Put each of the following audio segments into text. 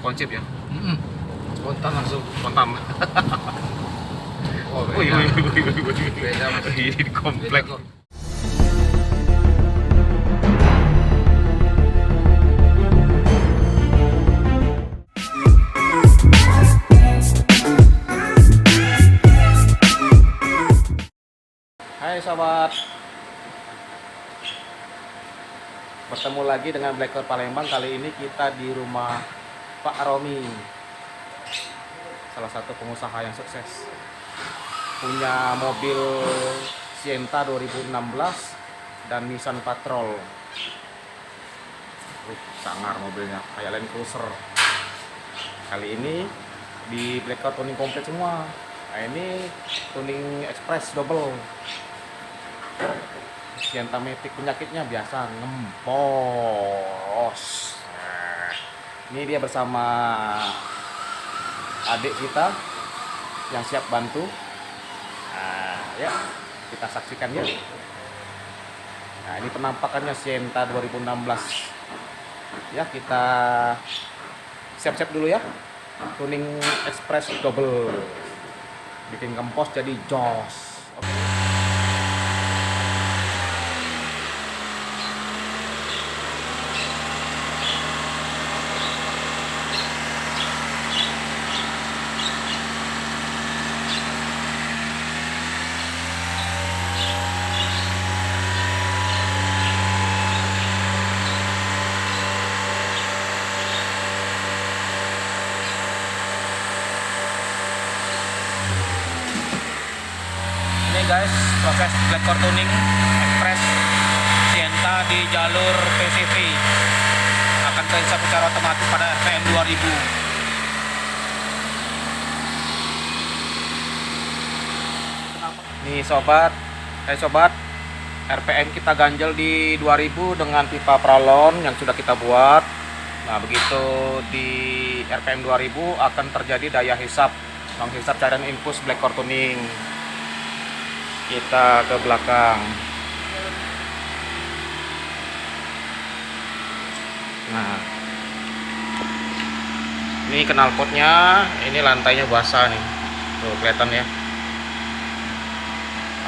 Responsif ya. Spontan langsung. Spontan. Oh, Wih, beda. Beda mas. Ini komplek. Beda kok. Hai sobat, bertemu lagi dengan Blackcore Palembang. Kali ini kita di rumah Pak Romi, salah satu pengusaha yang sukses, punya mobil Sienta 2016 dan Nissan Patrol. Sangar mobilnya, kayak Land Cruiser. Kali ini di Blackcore tuning komplit semua. Nah ini tuning express double. Sienta Matic penyakitnya biasa ngempos. Nah, ini dia bersama adik kita yang siap bantu. Nah, ya kita saksikan ya. Nah ini penampakannya Sienta 2016. Ya kita siap-siap dulu ya. Tuning express double. Bikin ngempos jadi jos. Oke. Ini guys, proses Blackcore tuning express Sienta di jalur PCV akan terisa secara otomatis pada RPM 2000. Nih sobat, sobat, RPM kita ganjel di 2000 dengan pipa pralon yang sudah kita buat. Nah begitu di RPM 2000 akan terjadi daya hisap, menghisap cairan infus Blackcore tuning. Kita ke belakang. Nah, ini knalpotnya, ini lantainya basah nih, tuh kelihatan ya.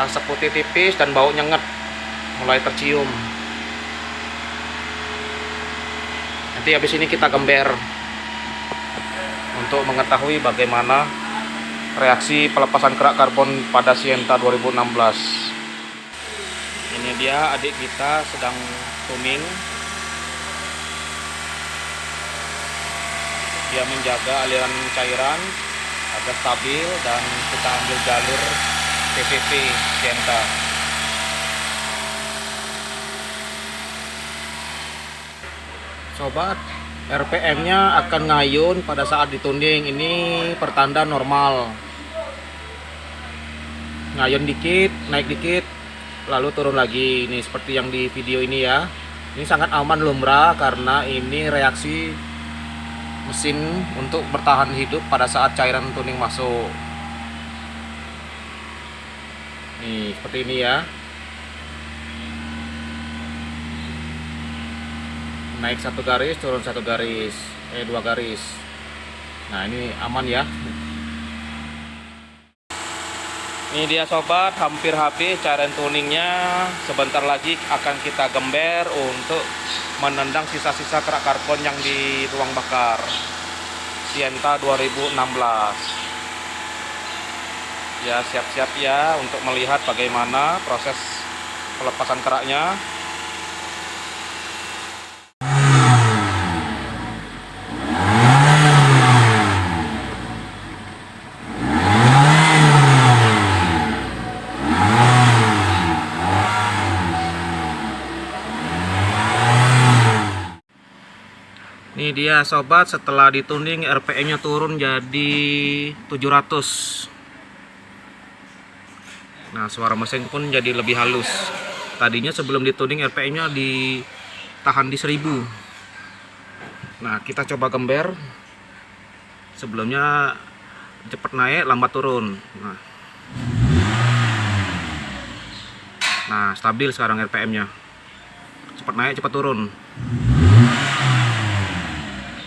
Asap putih tipis dan bau nyengat mulai tercium. Nanti habis ini kita gember untuk mengetahui bagaimana reaksi pelepasan kerak karbon pada Sienta 2016. Ini dia adik kita sedang tuning. Dia menjaga aliran cairan agar stabil dan kita ambil jalur PCV Sienta. Sobat, RPM-nya akan ngayun pada saat dituning. Ini pertanda normal. Ngayun dikit, naik dikit, lalu turun lagi. Ini seperti yang di video ini ya. Ini sangat aman lumrah karena ini reaksi mesin untuk bertahan hidup pada saat cairan tuning masuk. Nih, seperti ini ya. Naik satu garis, turun satu garis, dua garis. Nah ini aman ya. Ini dia sobat, hampir habis cairan tuningnya. Sebentar lagi akan kita gember untuk menendang sisa-sisa kerak karbon yang di ruang bakar Sienta 2016. Ya siap-siap ya untuk melihat bagaimana proses pelepasan keraknya. Ini dia sobat, setelah dituning RPM-nya turun jadi 700. Nah, suara mesin pun jadi lebih halus. Tadinya sebelum dituning RPM-nya ditahan di 1000. Nah, kita coba gember. Sebelumnya cepat naik, lambat turun. Nah, stabil sekarang RPM-nya. Cepat naik, cepat turun.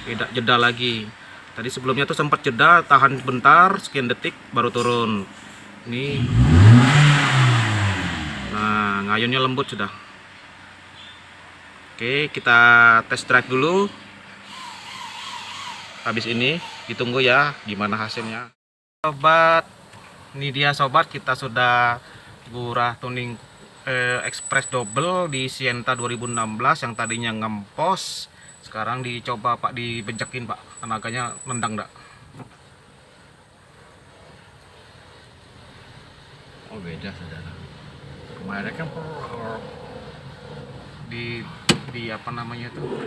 beda jeda lagi. Tadi sebelumnya tuh sempat jeda, tahan bentar, sekian detik baru turun. Ini, nah ngayunnya lembut sudah. Oke, kita test drive dulu. Habis ini ditunggu ya gimana hasilnya. Sobat, ini dia sobat, kita sudah gurah tuning express double di Sienta 2016 yang tadinya ngempos. Sekarang dicoba Pak, dibejekin Pak, tenaganya nendang enggak? Oh beda saudara. Kemarin kan Di apa namanya tuh,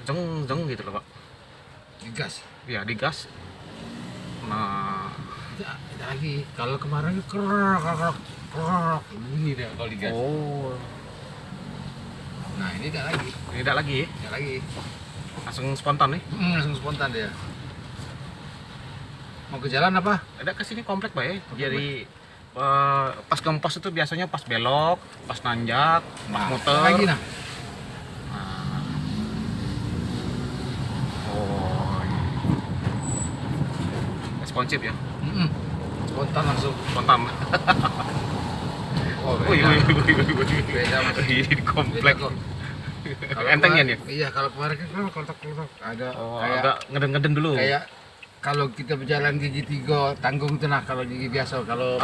jeng jeng gitu loh Pak. digas. Ya digas. Nah, Tidak lagi. Kalau kemarin krok bunyi dia kalau digas. oh, Nah ini tidak lagi. ini tidak lagi, Tidak lagi. langsung spontan nih. Langsung spontan dia. Mau ke jalan apa? Ada kesini komplek Pak ya. Komplek, Jadi pas gempos itu biasanya pas belok, pas nanjak, pas muter. Lagi nah. Nah. Oh, iya. Responsif ya, Spontan langsung. spontan. Oh Wih, beda. wih, wih, wih, wih. Beda mas. Di komplek. Beda kok. Enteng ya nih? Iya kalau kemarin kan kontak ada Oh, kayak agak ngeden-ngeden dulu. kayak kalau kita berjalan gigi 3 tanggung itu nah kalau gigi biasa kalau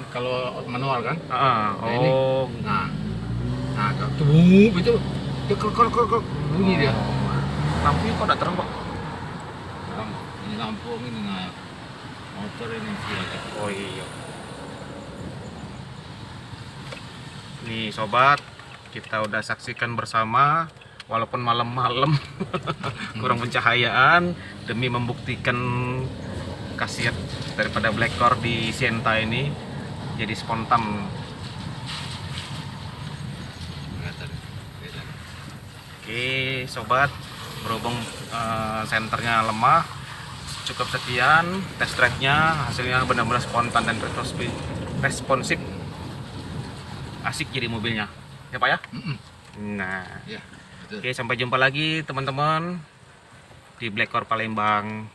kalau manual kan. Nah, ini. Oh. Nah kalau tuh itu dia kok bunyi dia. Lampunya kok enggak terang, Pak? Ini lampu ini nah motor ini sih. Oh iya. Nih sobat, kita udah saksikan bersama walaupun malam-malam kurang pencahayaan demi membuktikan khasiat daripada Blackcore di Sienta ini jadi spontan. Oke sobat, berhubung senternya lemah, cukup sekian test drive-nya, hasilnya benar-benar spontan dan responsif, asik jadi mobilnya ya Pak ya. Nah Ya, betul. oke, sampai jumpa lagi teman-teman di Blackcore Palembang.